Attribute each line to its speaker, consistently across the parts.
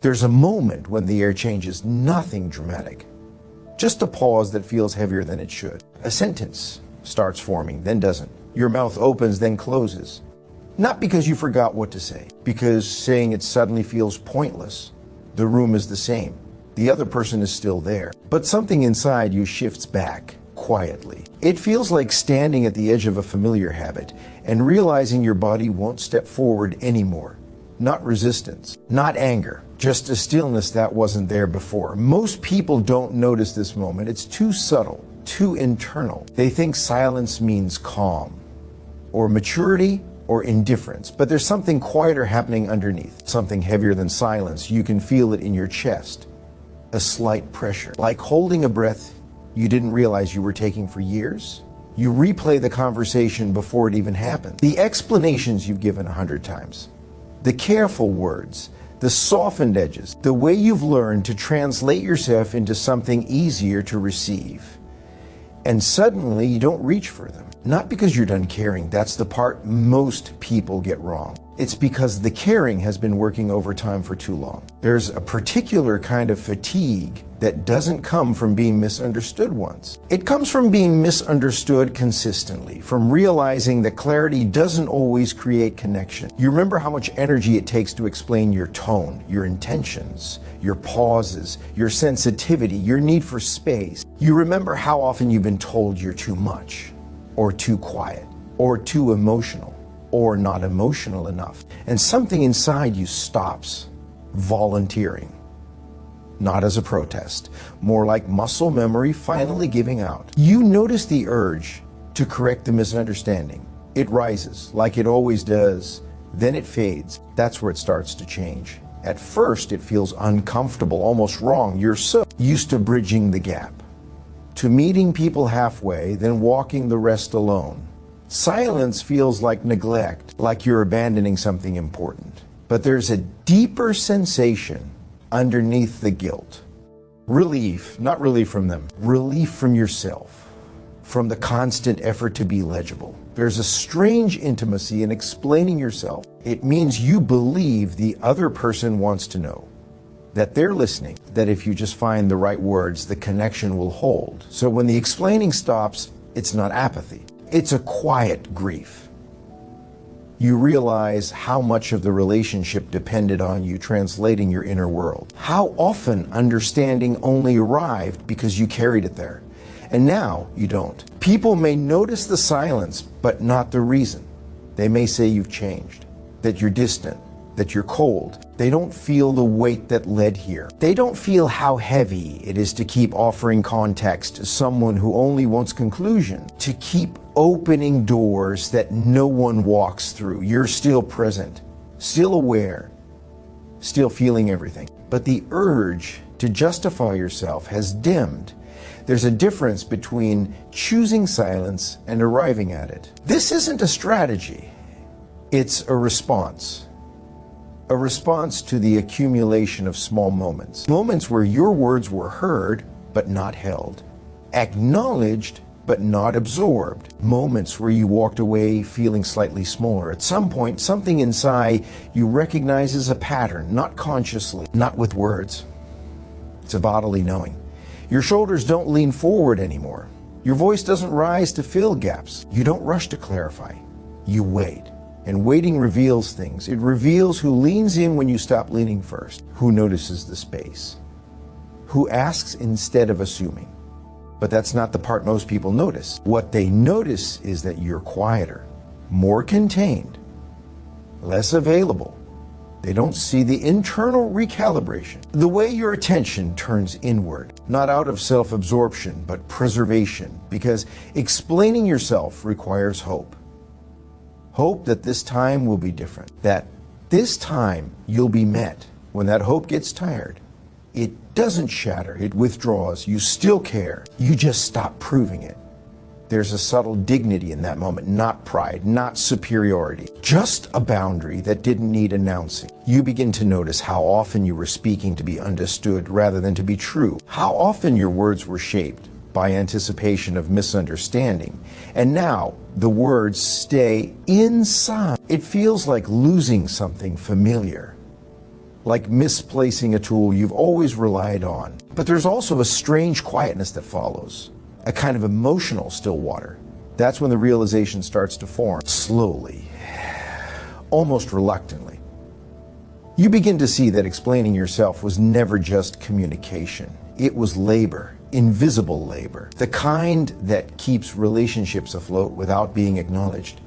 Speaker 1: There's a moment when the air changes, nothing dramatic. Just a pause that feels heavier than it should. A sentence starts forming, then doesn't. Your mouth opens, then closes. Not because you forgot what to say, because saying it suddenly feels pointless. The room is the same. The other person is still there. But something inside you shifts back, quietly. It feels like standing at the edge of a familiar habit and realizing your body won't step forward anymore. Not resistance, not anger, just a stillness that wasn't there before. Most people don't notice this moment. It's too subtle, too internal. They think silence means calm, or maturity, or indifference. But there's something quieter happening underneath, something heavier than silence. You can feel it in your chest. A slight pressure, like holding a breath you didn't realize you were taking for years. You replay the conversation before it even happened. The explanations you've given 100 times. The careful words, the softened edges, the way you've learned to translate yourself into something easier to receive. And suddenly you don't reach for them. Not because you're done caring, that's the part most people get wrong. It's because the caring has been working overtime for too long. There's a particular kind of fatigue that doesn't come from being misunderstood once. It comes from being misunderstood consistently, from realizing that clarity doesn't always create connection. You remember how much energy it takes to explain your tone, your intentions, your pauses, your sensitivity, your need for space. You remember how often you've been told you're too much, or too quiet, or too emotional, or not emotional enough. And something inside you stops volunteering. Not as a protest, more like muscle memory finally giving out. You notice the urge to correct the misunderstanding. It rises, like it always does, then it fades. That's where it starts to change. At first, it feels uncomfortable, almost wrong. You're so used to bridging the gap, to meeting people halfway, then walking the rest alone. Silence feels like neglect, like you're abandoning something important. But there's a deeper sensation underneath the guilt. Relief, not relief from them, relief from yourself, from the constant effort to be legible. There's a strange intimacy in explaining yourself. It means you believe the other person wants to know, that they're listening, that if you just find the right words, the connection will hold. So when the explaining stops, it's not apathy. It's a quiet grief. You realize how much of the relationship depended on you translating your inner world. How often understanding only arrived because you carried it there. And now you don't. People may notice the silence, but not the reason. They may say you've changed, that you're distant, that you're cold. They don't feel the weight that led here. They don't feel how heavy it is to keep offering context to someone who only wants conclusion, to keep opening doors that no one walks through. You're still present, still aware, still feeling everything. But the urge to justify yourself has dimmed. There's a difference between choosing silence and arriving at it. This isn't a strategy. It's a response. A response to the accumulation of small moments. Moments where your words were heard, but not held. Acknowledged, but not absorbed. Moments where you walked away feeling slightly smaller. At some point, something inside you recognize as a pattern, not consciously, not with words. It's a bodily knowing. Your shoulders don't lean forward anymore. Your voice doesn't rise to fill gaps. You don't rush to clarify. You wait. And waiting reveals things. It reveals who leans in when you stop leaning first, who notices the space, who asks instead of assuming. But that's not the part most people notice. What they notice is that you're quieter, more contained, less available. They don't see the internal recalibration, the way your attention turns inward, not out of self-absorption, but preservation, because explaining yourself requires hope. Hope that this time will be different, that this time you'll be met. When that hope gets tired, it doesn't shatter, it withdraws. You still care, you just stop proving it. There's a subtle dignity in that moment, not pride, not superiority, just a boundary that didn't need announcing. You begin to notice how often you were speaking to be understood rather than to be true, how often your words were shaped by anticipation of misunderstanding. And now the words stay inside. It feels like losing something familiar, like misplacing a tool you've always relied on. But there's also a strange quietness that follows, a kind of emotional still water. That's when the realization starts to form, slowly, almost reluctantly. You begin to see that explaining yourself was never just communication. It was labor, invisible labor, the kind that keeps relationships afloat without being acknowledged.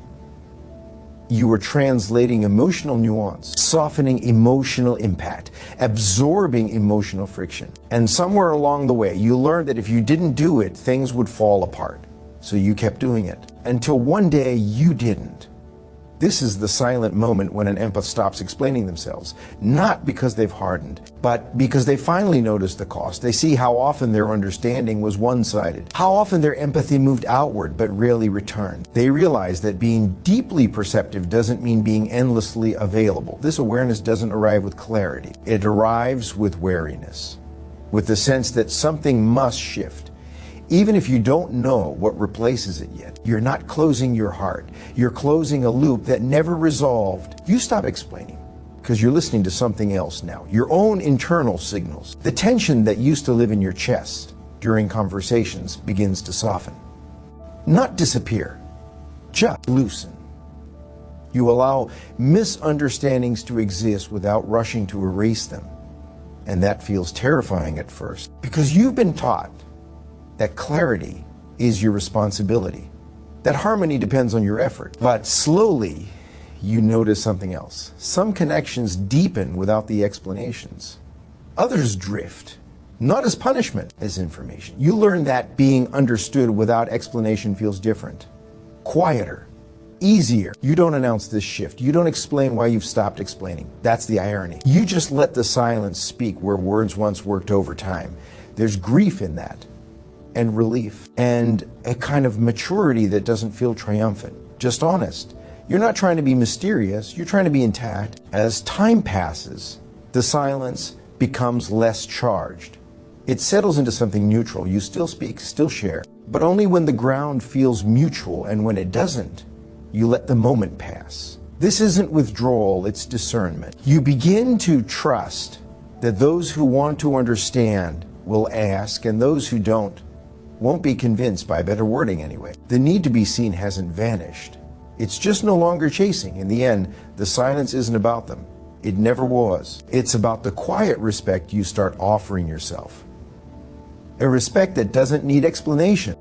Speaker 1: You were translating emotional nuance, softening emotional impact, absorbing emotional friction. And somewhere along the way, you learned that if you didn't do it, things would fall apart. So you kept doing it, until one day you didn't. This is the silent moment when an empath stops explaining themselves, not because they've hardened, but because they finally notice the cost. They see how often their understanding was one-sided, how often their empathy moved outward but rarely returned. They realize that being deeply perceptive doesn't mean being endlessly available. This awareness doesn't arrive with clarity. It arrives with wariness, with the sense that something must shift. Even if you don't know what replaces it yet, you're not closing your heart. You're closing a loop that never resolved. You stop explaining because you're listening to something else now, your own internal signals. The tension that used to live in your chest during conversations begins to soften. Not disappear, just loosen. You allow misunderstandings to exist without rushing to erase them. And that feels terrifying at first because you've been taught that clarity is your responsibility, that harmony depends on your effort. But slowly, you notice something else. Some connections deepen without the explanations. Others drift, not as punishment, as information. You learn that being understood without explanation feels different, quieter, easier. You don't announce this shift. You don't explain why you've stopped explaining. That's the irony. You just let the silence speak where words once worked overtime. There's grief in that, and relief, and a kind of maturity that doesn't feel triumphant, just honest. You're not trying to be mysterious, you're trying to be intact. As time passes, the silence becomes less charged. It settles into something neutral. You still speak, still share, but only when the ground feels mutual, and when it doesn't, you let the moment pass. This isn't withdrawal, it's discernment. You begin to trust that those who want to understand will ask, and those who don't won't be convinced by better wording anyway. The need to be seen hasn't vanished. It's just no longer chasing. In the end, the silence isn't about them. It never was. It's about the quiet respect you start offering yourself. A respect that doesn't need explanation.